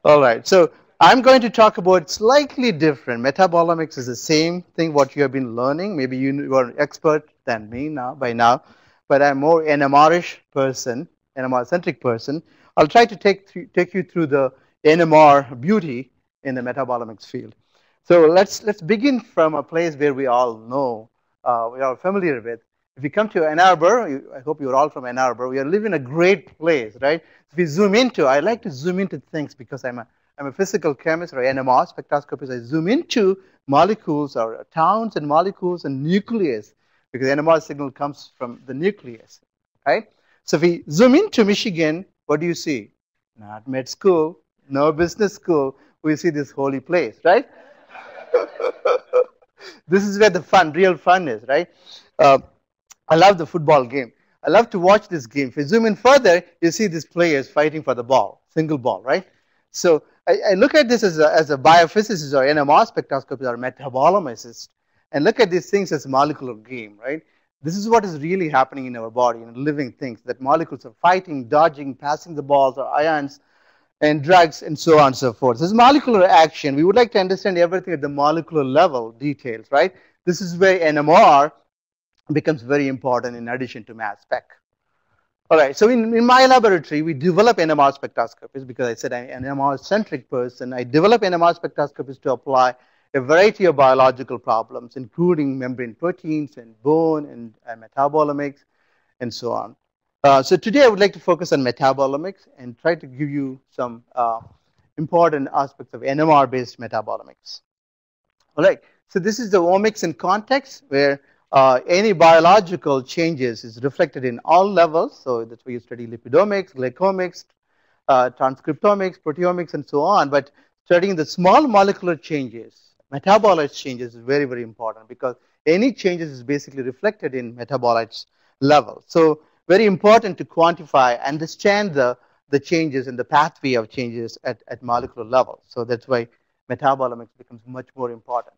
All right. So I'm going to talk about slightly different. Metabolomics is the same thing what you have been learning. Maybe you are an expert than me now by now, but I'm more NMR-ish person, NMR-centric person. I'll try to take you through the NMR beauty in the metabolomics field. So let's begin from a place where we all know, we are familiar with. If you come to Ann Arbor, I hope you're all from Ann Arbor. We are living in a great place, right? If we zoom into, I like to zoom into things because I'm a physical chemist or NMR spectroscopist. I zoom into molecules or towns and molecules and nucleus because NMR signal comes from the nucleus, right? So if we zoom into Michigan, what do you see? Not med school, no business school. We see this holy place, right? This is where the fun, real fun is, right? Uh, I love the football game. I love to watch this game. If you zoom in further, you see these players fighting for the ball, single ball, right? So I look at this as a biophysicist or NMR spectroscopist or metabolomicist, and look at these things as a molecular game, right? This is what is really happening in our body, in living things, that molecules are fighting, dodging, passing the balls or ions, and drugs, and so on and so forth. This is molecular action. We would like to understand everything at the molecular level details, right? This is where NMR becomes very important in addition to mass spec. All right, so in my laboratory, we develop NMR spectroscopies because I said I'm an NMR-centric person. I develop NMR spectroscopies to apply a variety of biological problems, including membrane proteins and bone and metabolomics and so on. So today I would like to focus on metabolomics and try to give you some important aspects of NMR-based metabolomics. All right, so this is the omics in context where any biological changes is reflected in all levels. So that's where you study lipidomics, glycomics, transcriptomics, proteomics, and so on. But studying the small molecular changes, metabolites changes is very, very important because any changes is basically reflected in metabolites level. So very important to quantify, understand the changes and the pathway of changes at molecular level. So that's why metabolomics becomes much more important,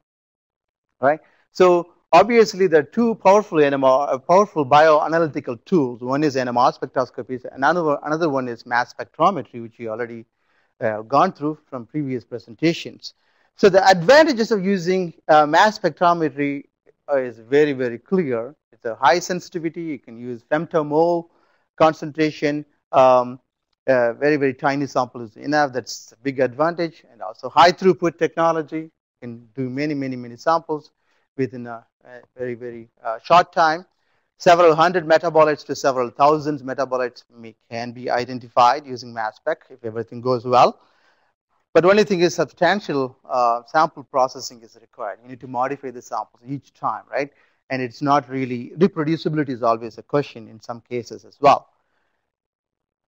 right? So obviously, there are two powerful powerful bioanalytical tools. One is NMR spectroscopy, and another one is mass spectrometry, which we already gone through from previous presentations. So the advantages of using mass spectrometry is very, very clear. It's a high sensitivity. You can use femtomole concentration. Very, very tiny sample is enough. That's a big advantage. And also high throughput technology. You can do many, many, many samples within a very, very short time. Several hundred metabolites to several thousands metabolites can be identified using mass spec if everything goes well. But the only thing is substantial sample processing is required. You need to modify the samples each time, right? And it's not really, reproducibility is always a question in some cases as well.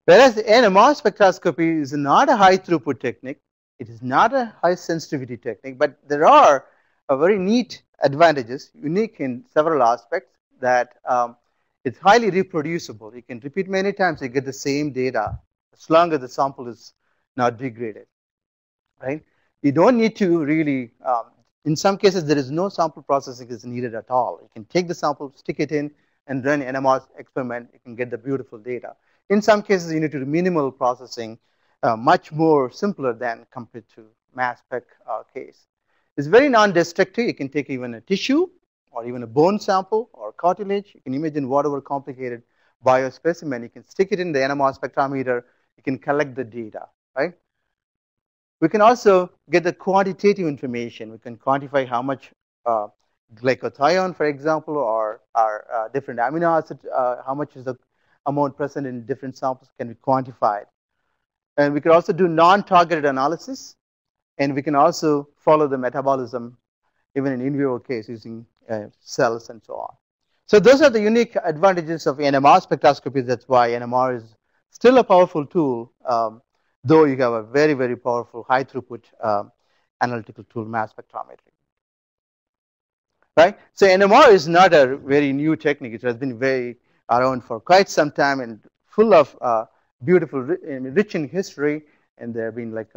Whereas the NMR spectroscopy is not a high throughput technique. It is not a high sensitivity technique, but there are very neat advantages, unique in several aspects, that it's highly reproducible. You can repeat many times, you get the same data as long as the sample is not degraded, right? You don't need to really, in some cases, there is no sample processing is needed at all. You can take the sample, stick it in, and run NMR experiment. You can get the beautiful data. In some cases, you need to do minimal processing, much more simpler than compared to mass spec case. It's very non-destructive. You can take even a tissue or even a bone sample or cartilage. You can imagine whatever complicated biospecimen. You can stick it in the NMR spectrometer. You can collect the data, right? We can also get the quantitative information. We can quantify how much glycothione, for example, or different amino acids, how much is the amount present in different samples can be quantified. And we can also do non-targeted analysis. And we can also follow the metabolism even in vivo case using cells and so on. So those are the unique advantages of NMR spectroscopy. That's why NMR is still a powerful tool, though you have a very, very powerful high throughput analytical tool, mass spectrometry. Right? So NMR is not a very new technique. It has been very around for quite some time and full of beautiful, rich in history. And there have been like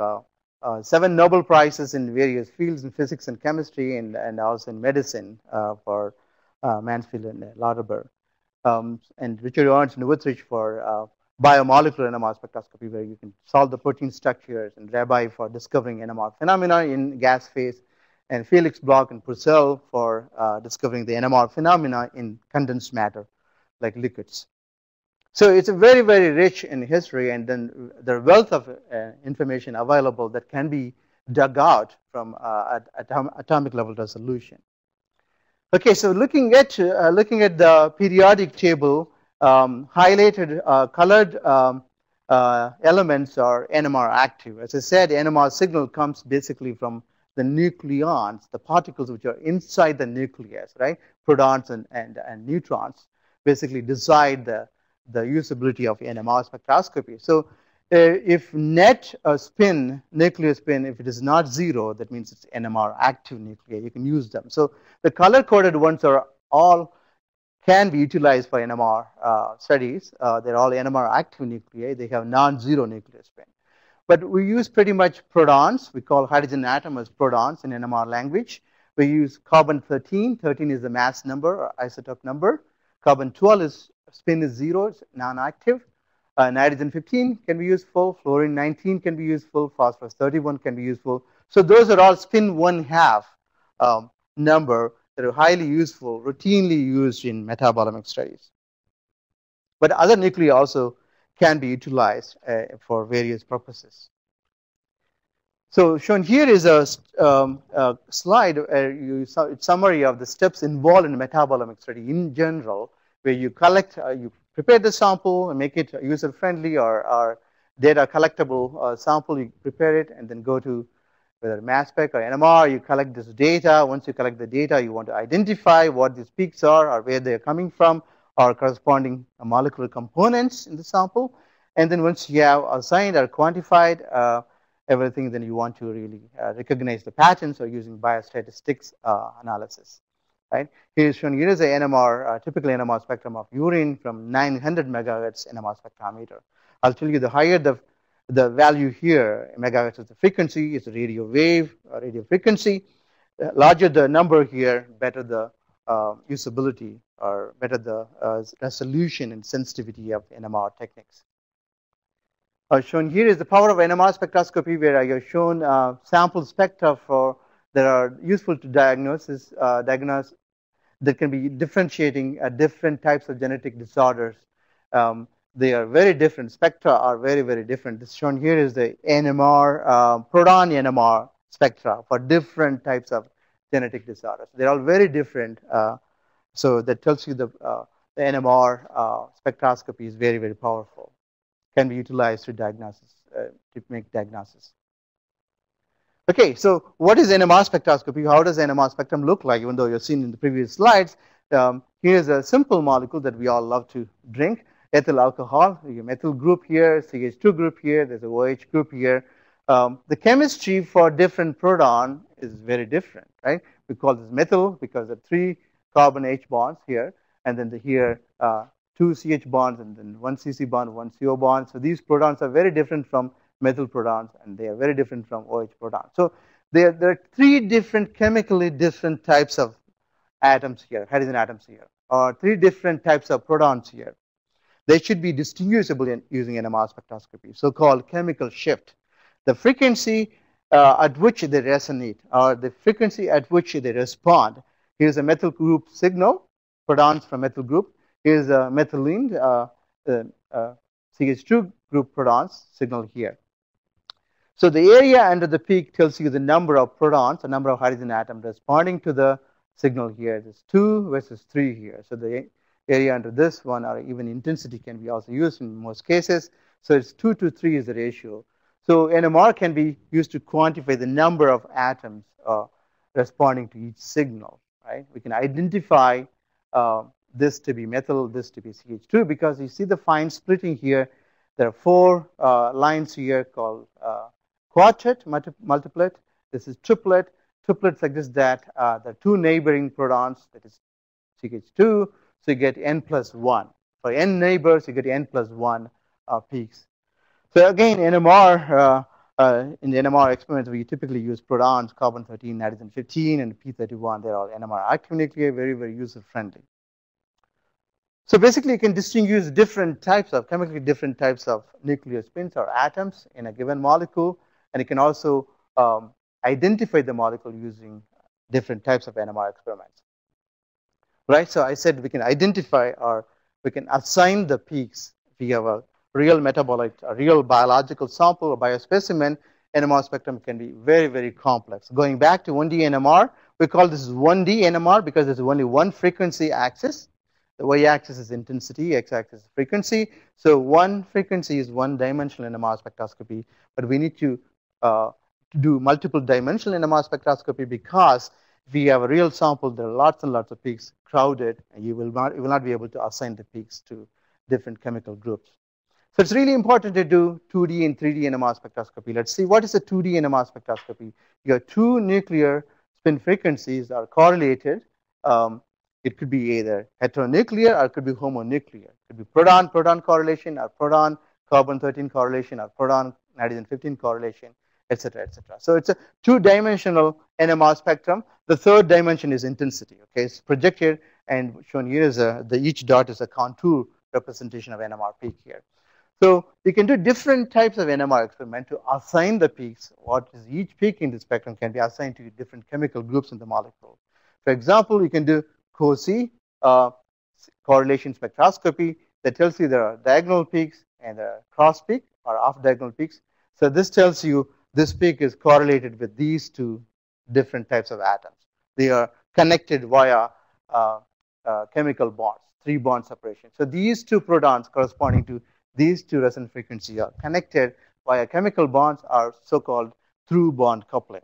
7 Nobel Prizes in various fields in physics and chemistry and also in medicine for Mansfield and Lauterbach. And Richard Ernst and Wittrich for biomolecular NMR spectroscopy, where you can solve the protein structures, and Rabi for discovering NMR phenomena in gas phase, and Felix Bloch and Purcell for discovering the NMR phenomena in condensed matter, like liquids. So it's a very, very rich in history, and then the wealth of information available that can be dug out from atomic level resolution. Okay, so looking at the periodic table, highlighted colored elements are NMR active. As I said, NMR signal comes basically from the nucleons, the particles which are inside the nucleus, right? Protons and neutrons basically decide the usability of NMR spectroscopy. So if net spin, nuclear spin, if it is not 0, that means it's NMR active nuclei. You can use them. So the color-coded ones are all can be utilized for NMR studies. They're all NMR active nuclei. They have non-zero nuclear spin. But we use pretty much protons. We call hydrogen atom as protons in NMR language. We use carbon-13. 13 is the mass number or isotope number. Carbon-12 is spin is 0, it's non-active. Nitrogen-15 can be useful. Fluorine-19 can be useful. Phosphorus-31 can be useful. So those are all spin 1/2 number that are highly useful, routinely used in metabolomic studies. But other nuclei also can be utilized for various purposes. So shown here is a slide, summary of the steps involved in metabolomic study in general, where you collect, you prepare the sample and make it user-friendly or data collectible sample. You prepare it and then go to whether mass spec or NMR. You collect this data. Once you collect the data, you want to identify what these peaks are or where they're coming from or corresponding molecular components in the sample. And then once you have assigned or quantified everything, then you want to really recognize the patterns or using biostatistics analysis. Right? Here is shown, here is a NMR, typical NMR spectrum of urine from 900 megahertz NMR spectrometer. I'll tell you the higher the value here, megahertz is the frequency, it's a radio wave, radio frequency. Larger the number here, better the usability or better the resolution and sensitivity of NMR techniques. Shown here is the power of NMR spectroscopy, where I have shown sample spectra that are useful to diagnose that can be differentiating different types of genetic disorders. They are very different. Spectra are very, very different. This shown here is the NMR, proton NMR spectra for different types of genetic disorders. They're all very different. So that tells you the NMR spectroscopy is very, very powerful. Can be utilized to diagnosis, to make diagnosis. Okay, so what is NMR spectroscopy? How does NMR spectrum look like? Even though you've seen in the previous slides, here's a simple molecule that we all love to drink. Ethyl alcohol, you have methyl group here, CH2 group here, there's a OH group here. The chemistry for different proton is very different, right? We call this methyl because there are 3 carbon H bonds here, and then here 2 CH bonds, and then 1 CC bond, 1 CO bond. So these protons are very different from methyl protons, and they are very different from OH protons. So there are 3 different chemically different types of atoms here, hydrogen atoms here, or 3 different types of protons here. They should be distinguishable using NMR spectroscopy, so-called chemical shift. The frequency at which they resonate, or the frequency at which they respond. Here's a methyl group signal, protons from methyl group. Here's a methylene, CH2 group protons signal here. So the area under the peak tells you the number of protons, the number of hydrogen atoms responding to the signal here. There's 2 versus 3 here. So the area under this one, or even intensity, can be also used in most cases. So it's 2 to 3 is the ratio. So NMR can be used to quantify the number of atoms responding to each signal. Right? We can identify this to be methyl, this to be CH2, because you see the fine splitting here. There are 4 lines here called quartet, multiplet. This is triplet. Triplet suggests that there are 2 neighboring protons, that is CH2. So you get n plus 1. For n neighbors, you get n plus 1 peaks. So again, NMR, in the NMR experiments, we typically use protons, carbon-13, nitrogen-15, and p31. They're all NMR active nuclei, very, very user-friendly. So basically, you can distinguish different types of, chemically different types of nuclear spins or atoms in a given molecule, and you can also identify the molecule using different types of NMR experiments. Right, so I said we can identify or we can assign the peaks. If we have a real metabolite, a real biological sample or biospecimen, NMR spectrum can be very, very complex. Going back to 1D NMR, we call this 1D NMR because there's only one frequency axis. The y-axis is intensity, x-axis is frequency. So one frequency is one-dimensional NMR spectroscopy, but we need to do multiple dimensional NMR spectroscopy because if you have a real sample, there are lots and lots of peaks crowded, and you will not be able to assign the peaks to different chemical groups. So it's really important to do 2D and 3D NMR spectroscopy. Let's see what is a 2D NMR spectroscopy. Your two nuclear spin frequencies are correlated. It could be either heteronuclear or it could be homonuclear. It could be proton-proton correlation or proton carbon-13 correlation or proton nitrogen-15 correlation, etc., etc. So it's a two-dimensional NMR spectrum. The third dimension is intensity. Okay, it's projected and shown here is each dot is a contour representation of NMR peak here. So you can do different types of NMR experiment to assign the peaks. What is each peak in the spectrum can be assigned to different chemical groups in the molecule. For example, you can do COSI, correlation spectroscopy, that tells you there are diagonal peaks and there are cross peak or off diagonal peaks. So this tells you this peak is correlated with these two different types of atoms. They are connected via chemical bonds, 3-bond separation. So these two protons corresponding to these two resonant frequencies are connected via chemical bonds are so-called through bond coupling.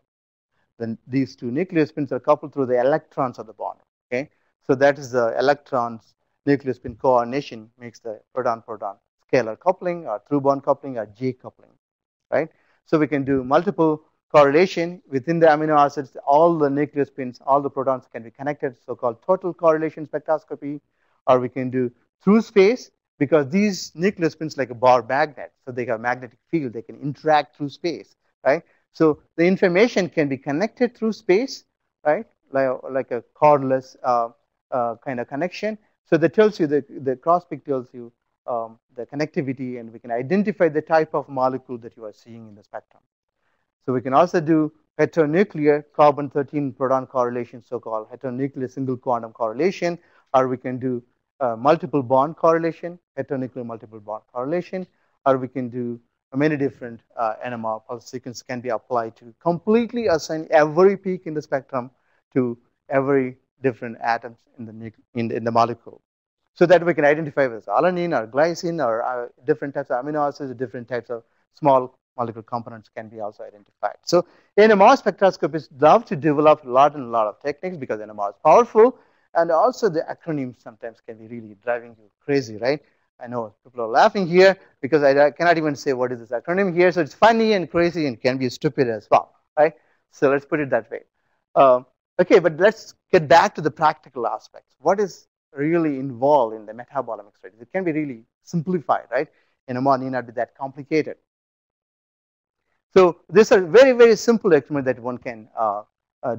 Then these two nuclear spins are coupled through the electrons of the bond. Okay, so that is the electrons nuclear spin coordination makes the proton-proton scalar coupling or through bond coupling or J coupling, right? So we can do multiple correlation within the amino acids. All the nuclear spins, all the protons can be connected, so-called total correlation spectroscopy, or we can do through space because these nuclear spins like a bar magnet, so they have magnetic field, they can interact through space, right? So the information can be connected through space, right? Like a cordless kind of connection. So that tells you the cross peak tells you the connectivity, and we can identify the type of molecule that you are seeing in the spectrum. So we can also do heteronuclear carbon-13 proton correlation, so-called heteronuclear single quantum correlation, or we can do multiple bond correlation, heteronuclear multiple bond correlation, or we can do many different NMR pulse sequences can be applied to completely assign every peak in the spectrum to every different atoms in the molecule, so that we can identify whether it's alanine or glycine or different types of amino acids, different types of small molecular components can be also identified. So NMR spectroscopists love to develop a lot of techniques because NMR is powerful, and also the acronyms sometimes can be really driving you crazy, right? I know people are laughing here because I cannot even say what is this acronym here, so it's funny and crazy and can be stupid as well, right? So let's put it that way. Okay, but let's get back to the practical aspects. What is really involved in the metabolomics studies? It can be really simplified, right? NMR need not be that complicated. So these are very, very simple experiments that one can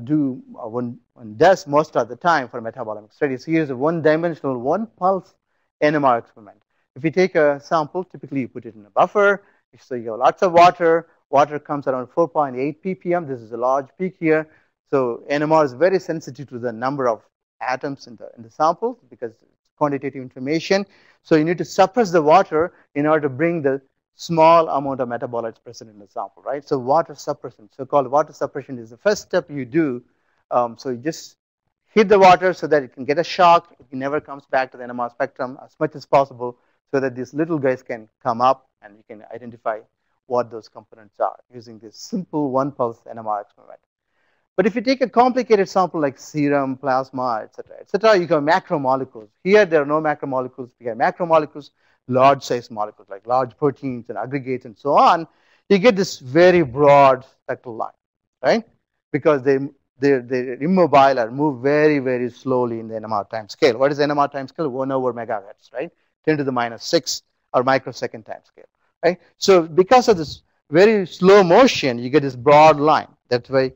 do, one does most of the time for metabolomics studies. Here's a one-dimensional, one-pulse NMR experiment. If you take a sample, typically you put it in a buffer. So you have lots of water. Water comes around 4.8 ppm. This is a large peak here. So NMR is very sensitive to the number of atoms in the sample because it's quantitative information. So you need to suppress the water in order to bring the small amount of metabolites present in the sample, right? So water suppression, so-called water suppression, is the first step you do. So you just hit the water so that it can get a shock. It never comes back to the NMR spectrum as much as possible, so that these little guys can come up and you can identify what those components are using this simple one-pulse NMR experiment. But if you take a complicated sample like serum, plasma, etc., you have macromolecules. Here, there are no macromolecules. We have macromolecules, large-size molecules like large proteins and aggregates and so on. You get this very broad spectral line, right? Because they're immobile or move very, very slowly in the NMR time scale. What is NMR time scale? 1/megahertz, right? 10 to the minus 6 or microsecond time scale, right? So because of this very slow motion, you get this broad line. That's why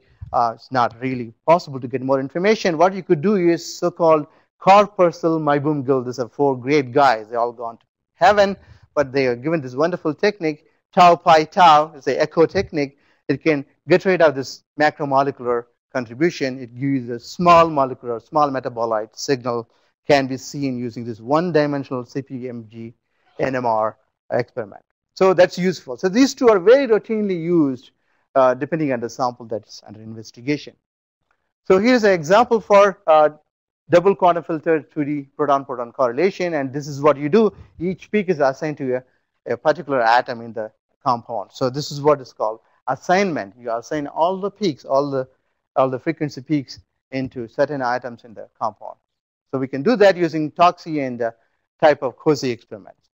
it's not really possible to get more information. What you could do is so-called corpuscle, Maibum-Gill. These are 4 great guys. They all gone to heaven, but they are given this wonderful technique, tau pi tau. It's an echo technique. It can get rid of this macromolecular contribution. It gives a small molecular, small metabolite signal can be seen using this one-dimensional CPMG NMR experiment. So that's useful. So these two are very routinely used depending on the sample that's under investigation. So here's an example for double quantum filtered 2D proton-proton correlation, and this is what you do. Each peak is assigned to a particular atom in the compound. So this is what is called assignment. You assign all the peaks, all the frequency peaks into certain atoms in the compound. So we can do that using Toxie and type of Cozy experiments.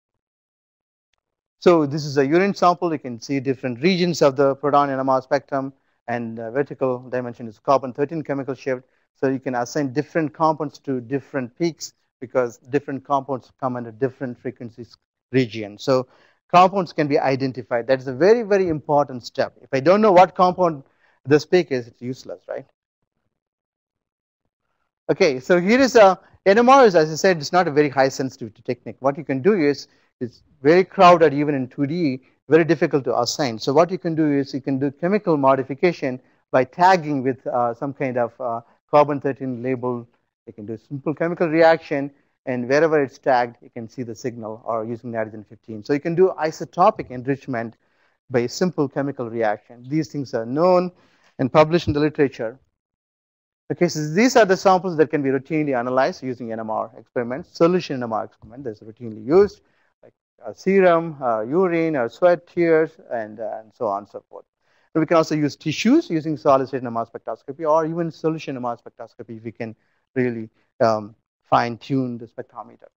So this is a urine sample. You can see different regions of the proton NMR spectrum, and vertical dimension is carbon-13 chemical shift. So you can assign different compounds to different peaks because different compounds come under different frequencies region. So compounds can be identified. That is a very, very important step. If I don't know what compound this peak is, it's useless, right? Okay, so here is a NMR is, as I said, it's not a very high sensitivity technique. What you can do is, it's very crowded even in 2D, very difficult to assign. So what you can do is you can do chemical modification by tagging with some kind of carbon-13 label. You can do simple chemical reaction, and wherever it's tagged, you can see the signal, or using nitrogen-15. So you can do isotopic enrichment by simple chemical reaction. These things are known and published in the literature. Okay, so these are the samples that can be routinely analyzed using NMR experiments. Solution NMR experiment that's routinely used, like serum, urine, or sweat, tears, and so on and so forth. And we can also use tissues using solid-state NMR spectroscopy, or even solution NMR spectroscopy if we can really fine-tune the spectrometer.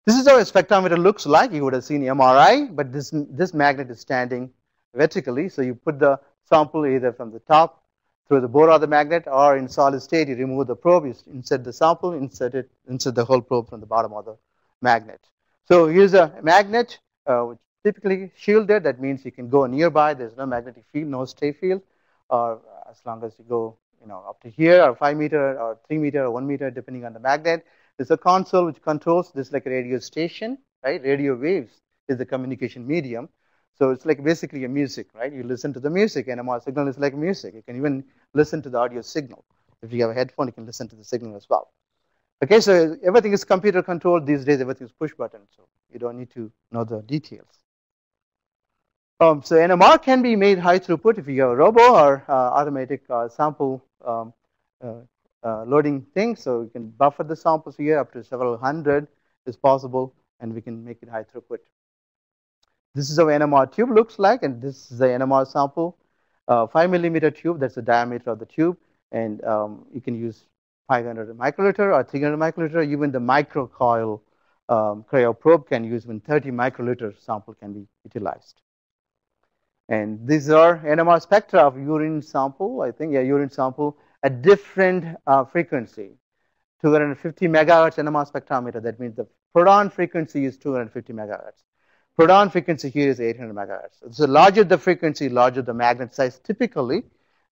This is how a spectrometer looks like. You would have seen MRI, but this magnet is standing vertically. So you put the sample either from the top through the bore of the magnet, or in solid state, you remove the probe, you insert the sample, insert the whole probe from the bottom of the magnet. So here's a magnet, which typically shielded. That means you can go nearby. There's no magnetic field, no stay field, or as long as you go, up to here, or 5 meter, or 3 meter, or 1 meter, depending on the magnet. There's a console which controls this, like a radio station, right? Radio waves is the communication medium. So it's like basically a music, right? You listen to the music, NMR signal is like music. You can even listen to the audio signal. If you have a headphone, you can listen to the signal as well. Okay, so everything is computer controlled these days. Everything is push button, so you don't need to know the details. So NMR can be made high throughput if you have a robo or automatic sample loading thing. So you can buffer the samples here up to several hundred is possible, and we can make it high throughput. This is how NMR tube looks like, and this is the NMR sample, 5 millimeter tube. That's the diameter of the tube, and you can use 500 microliter or 300 microliter. Even the microcoil cryo probe can use when 30 microliter sample can be utilized. And these are NMR spectra of urine sample. I think, yeah, urine sample at different frequency. 250 megahertz NMR spectrometer. That means the proton frequency is 250 megahertz. Proton frequency here is 800 megahertz. So larger the frequency, larger the magnet size. Typically,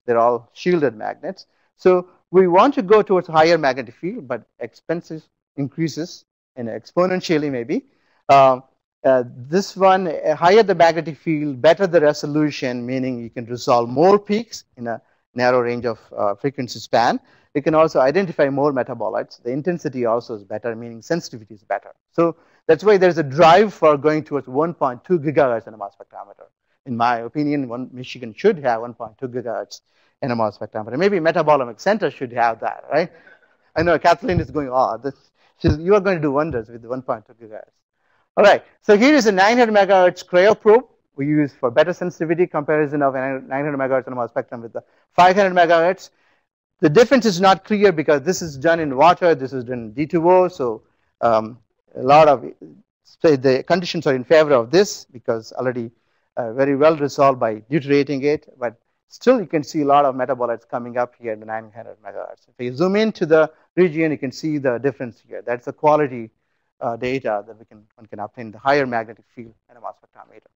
they're all shielded magnets. So we want to go towards higher magnetic field, but expenses increases and exponentially maybe. This one, higher the magnetic field, better the resolution, meaning you can resolve more peaks in a narrow range of frequency span. You can also identify more metabolites. The intensity also is better, meaning sensitivity is better. So that's why there's a drive for going towards 1.2 gigahertz NMR spectrometer. In my opinion, Michigan should have 1.2 gigahertz NMR spectrometer. Maybe Metabolomics Center should have that, right? I know Kathleen is going, oh, you are going to do wonders with the 1.2 gigahertz. All right, so here is a 900 megahertz cryo probe we use for better sensitivity comparison of 900 megahertz NMR spectrum with the 500 megahertz. The difference is not clear because this is done in water, this is done in D2O, so a lot of the conditions are in favor of this because already very well resolved by deuterating it, but still you can see a lot of metabolites coming up here in the 900 megahertz. If you zoom into the region, you can see the difference here. That's the quality data that one can obtain the higher magnetic field NMR spectrometer.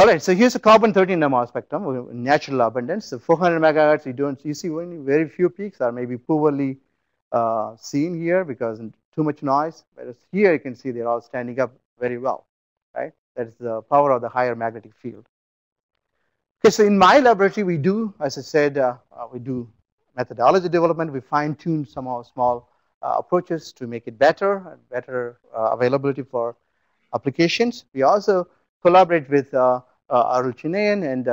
All right, so here's a carbon-13 NMR spectrum, natural abundance. So 400 megahertz, you see only very few peaks, or maybe poorly seen here because too much noise. Whereas here you can see they're all standing up very well, right? That is the power of the higher magnetic field. Okay, so in my laboratory, we do, as I said, we do methodology development. We fine-tune some of small approaches to make it better and better availability for applications. We also collaborate with Arul Chinayan and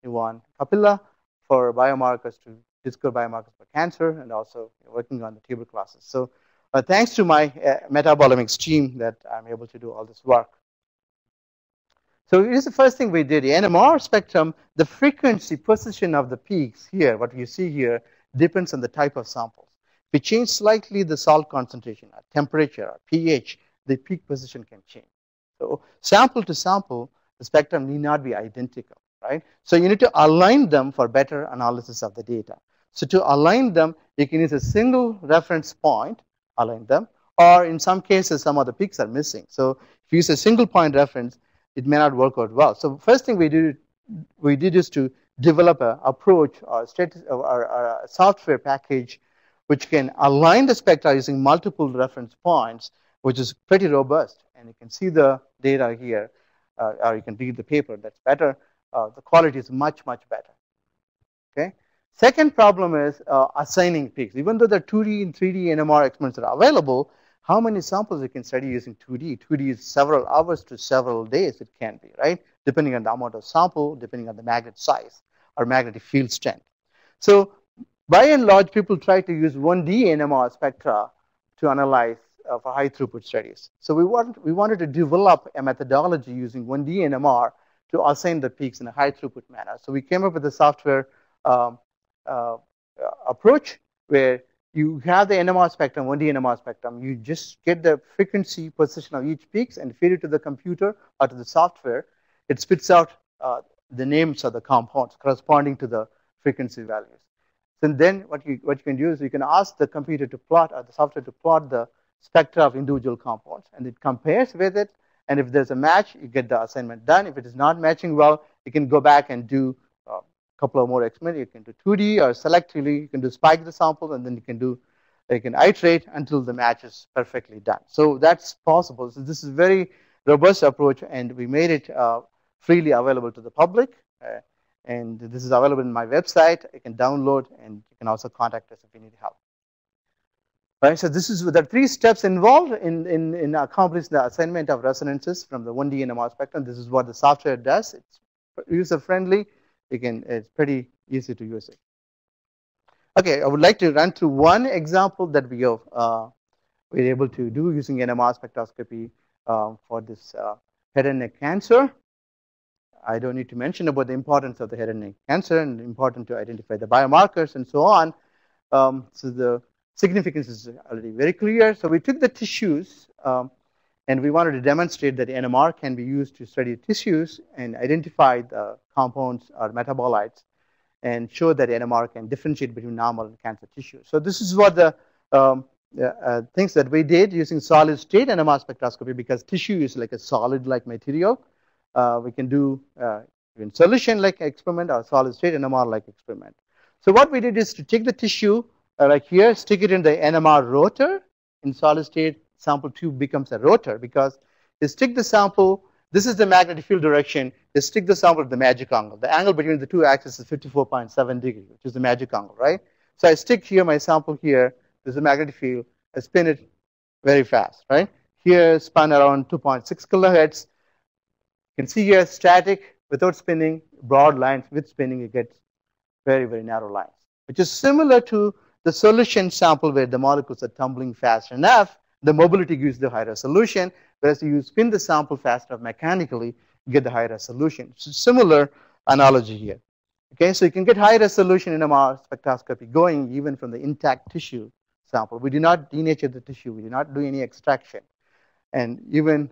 Ivan Kapila for biomarkers to discover biomarkers for cancer, and also working on the tuberculosis. So thanks to my metabolomics team that I'm able to do all this work. So here's the first thing we did. The NMR spectrum, the frequency position of the peaks here, what you see here, depends on the type of samples. If we change slightly the salt concentration, or temperature, or pH, the peak position can change. So sample to sample, the spectrum need not be identical, right? So you need to align them for better analysis of the data. So to align them, you can use a single reference point, align them, or in some cases, some of the peaks are missing. So if you use a single point reference, it may not work out well. So first thing we did is to develop an approach or a software package which can align the spectra using multiple reference points, which is pretty robust. And you can see the data here, or you can read the paper. That's better. The quality is much, much better. Okay. Second problem is assigning peaks. Even though the 2D and 3D NMR experiments are available, how many samples you can study using 2D? 2D is several hours to several days it can be, right? Depending on the amount of sample, depending on the magnet size or magnetic field strength. So by and large, people try to use 1D NMR spectra to analyze for high throughput studies. So we wanted to develop a methodology using 1D NMR to assign the peaks in a high throughput manner. So we came up with a software approach where you have the NMR spectrum, 1D NMR spectrum. You just get the frequency position of each peaks and feed it to the computer or to the software. It spits out the names of the compounds corresponding to the frequency values. So then what you can do is you can ask the computer to plot, or the software to plot the spectra of individual compounds, and it compares with it. And if there's a match, you get the assignment done. If it is not matching well, you can go back and do a couple of more experiments. You can do 2D or selectively. You can do spike the sample, and then you can iterate until the match is perfectly done. So that's possible. So this is a very robust approach, and we made it freely available to the public. And this is available in my website. You can download, and you can also contact us if you need help. Right, so there are 3 steps involved in accomplishing the assignment of resonances from the 1D NMR spectrum. This is what the software does. It's user-friendly. It's pretty easy to use it. Okay, I would like to run through one example that we're able to do using NMR spectroscopy for this head and neck cancer. I don't need to mention about the importance of the head and neck cancer and important to identify the biomarkers and so on. So the significance is already very clear. So we took the tissues and we wanted to demonstrate that NMR can be used to study tissues and identify the compounds or metabolites and show that NMR can differentiate between normal and cancer tissue. So this is what the things that we did using solid state NMR spectroscopy, because tissue is like a solid-like material. We can do in solution-like experiment or solid state NMR-like experiment. So what we did is to take the tissue like here, stick it in the NMR rotor. In solid state, sample tube becomes a rotor because you stick the sample. This is the magnetic field direction. You stick the sample at the magic angle. The angle between the 2 axes is 54.7 degrees, which is the magic angle, right? So I stick here my sample here. This is the magnetic field. I spin it very fast, right? Here, spun around 2.6 kilohertz. You can see here static without spinning, broad lines. With spinning, you get very, very narrow lines, which is similar to the solution sample where the molecules are tumbling fast enough. The mobility gives the high resolution, whereas you spin the sample fast enough mechanically, you get the high resolution. So similar analogy here. Okay, so you can get high resolution NMR spectroscopy going even from the intact tissue sample. We do not denature the tissue. We do not do any extraction. And even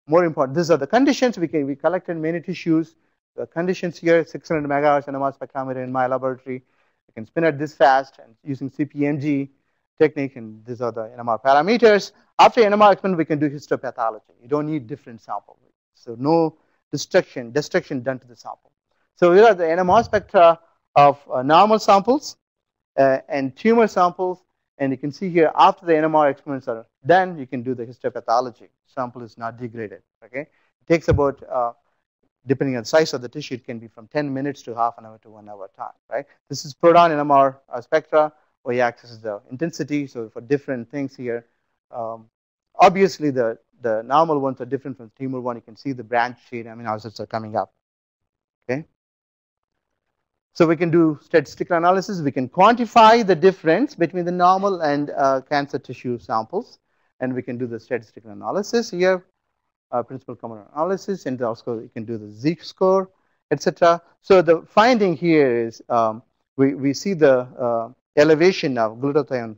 more important, these are the conditions. We collected many tissues. The conditions here, 600 megahertz NMR spectrometer in my laboratory. You can spin it this fast and using CPMG technique, and these are the NMR parameters. After NMR experiment, we can do histopathology. You don't need different sample. So no destruction done to the sample. So here are the NMR spectra of normal samples and tumor samples And you can see here, after the NMR experiments are done, you can do the histopathology. Sample is not degraded. Okay, it takes about, depending on the size of the tissue, it can be from 10 minutes to half an hour to 1 hour time. Right. This is proton NMR spectra. Y-axis is the intensity. So for different things here, obviously the normal ones are different from the tumor one. You can see the branch chain amino acids are coming up. Okay. So we can do statistical analysis. We can quantify the difference between the normal and cancer tissue samples, and we can do the statistical analysis here, principal common analysis, and also you can do the Z-score, etc. So the finding here is we see the elevation of glutathione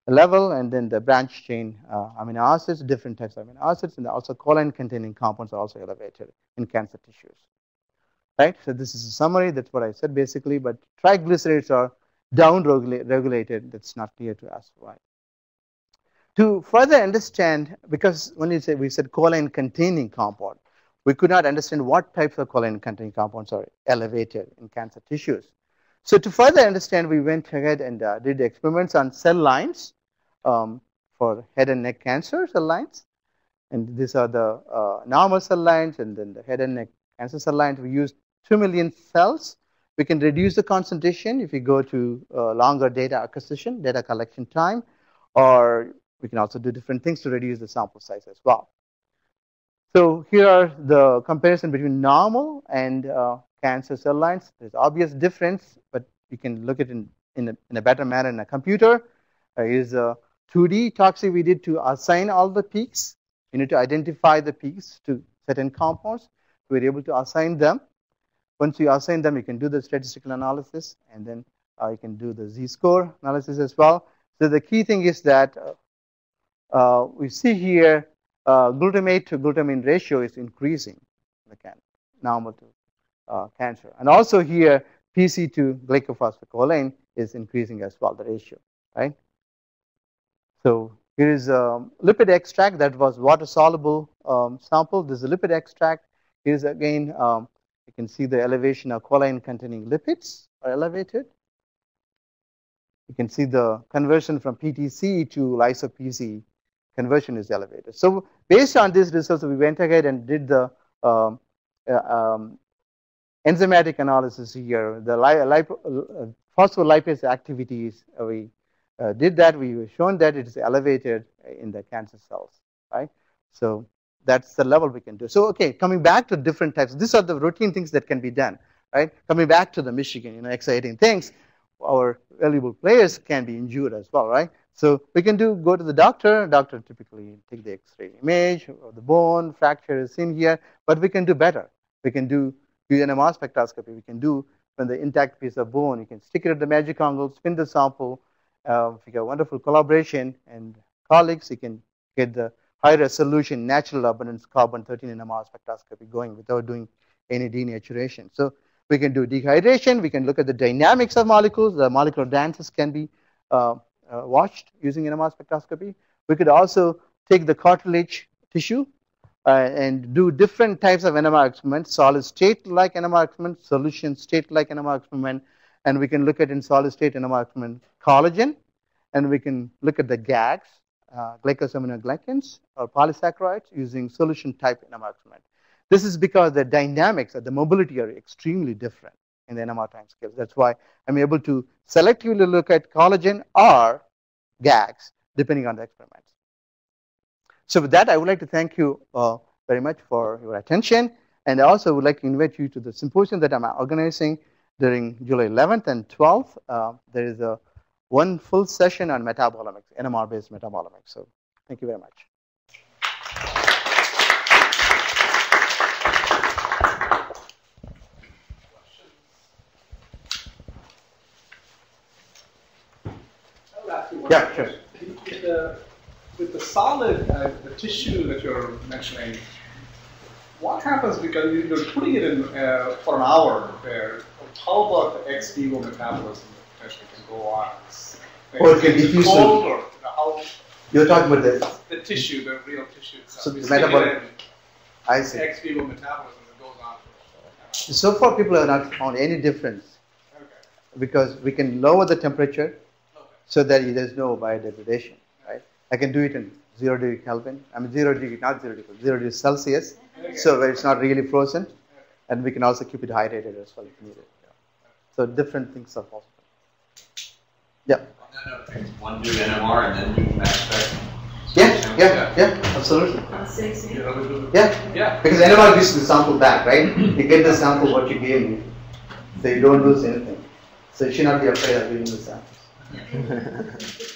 level, and then the branch chain amino acids, different types of amino acids, and also choline-containing compounds are also elevated in cancer tissues. Right? So this is a summary. That's what I said basically. But triglycerides are down-regulated. That's not clear to us why. To further understand, because when we said choline-containing compound, we could not understand what types of choline-containing compounds are elevated in cancer tissues. So to further understand, we went ahead and did experiments on cell lines for head and neck cancer cell lines. And these are the normal cell lines, and then the head and neck cancer cell lines. We used 2 million cells. We can reduce the concentration if we go to longer data acquisition, data collection time, or we can also do different things to reduce the sample size as well. So here are the comparison between normal and cancer cell lines. There's obvious difference, but you can look at it in a better manner in a computer. Here's a 2D toxicity we did to assign all the peaks. You need to identify the peaks to certain compounds. We're able to assign them. Once you assign them, you can do the statistical analysis, and then you can do the Z-score analysis as well. So the key thing is that we see here glutamate to glutamine ratio is increasing in the normal to cancer. And also here, PC to glycophosphocholine is increasing as well, the ratio, right? So here is a lipid extract that was water-soluble sample. This is a lipid extract. Here's again, you can see the elevation of choline-containing lipids are elevated. You can see the conversion from PTC to lyso-PC conversion is elevated. So based on these results, we went ahead and did the enzymatic analysis here. The phospholipase activities, we did that. We were shown that it is elevated in the cancer cells, right? So that's the level we can do. So okay, coming back to different types. These are the routine things that can be done, right? Coming back to the Michigan, exciting things. Our valuable players can be injured as well, right? So we can go to the doctor. Doctor typically take the X-ray image of the bone, fracture is in here, but we can do better. We can use NMR spectroscopy. We can do from the intact piece of bone. You can stick it at the magic angle, spin the sample. If you got wonderful collaboration and colleagues, you can get the high resolution natural abundance carbon-13 NMR spectroscopy going without doing any denaturation. So we can do dehydration. We can look at the dynamics of molecules. The molecular dances can be watched using NMR spectroscopy. We could also take the cartilage tissue and do different types of NMR experiments, solid state like NMR experiment, solution state like NMR experiment, and we can look at in solid state NMR experiment collagen, and we can look at the GAGs, glycosaminoglycans or polysaccharides using solution type NMR experiment. This is because the dynamics of the mobility are extremely different in the NMR time scales. That's why I'm able to selectively look at collagen or GAGs depending on the experiments. So with that, I would like to thank you very much for your attention, and I also would like to invite you to the symposium that I'm organizing during July 11th and 12th. There is one full session on metabolomics, NMR-based metabolomics. So thank you very much. Yeah, sure. With the solid, the tissue that you're mentioning, what happens because you're putting it in for an hour there? How about the ex vivo metabolism that potentially can go on? Or it can diffuse. Cold or how? You're talking about the tissue, the real tissue itself. So the metabolic. I see. Ex vivo metabolism that goes on. So far, people have not found any difference. Okay. Because we can lower the temperature. Okay. so that there's no biodegradation, right? I can do it in 0 degree Kelvin. I mean 0 degree, not 0 degree, 0 degree Celsius, so where it's not really frozen, and we can also keep it hydrated as well if needed. Yeah. So different things are possible. Yeah. One do NMR and then do mass spec. Yeah, absolutely. Yeah. Because NMR gives the sample back, right? You get the sample what you gave me, so you don't lose anything. So you should not be afraid of giving the samples.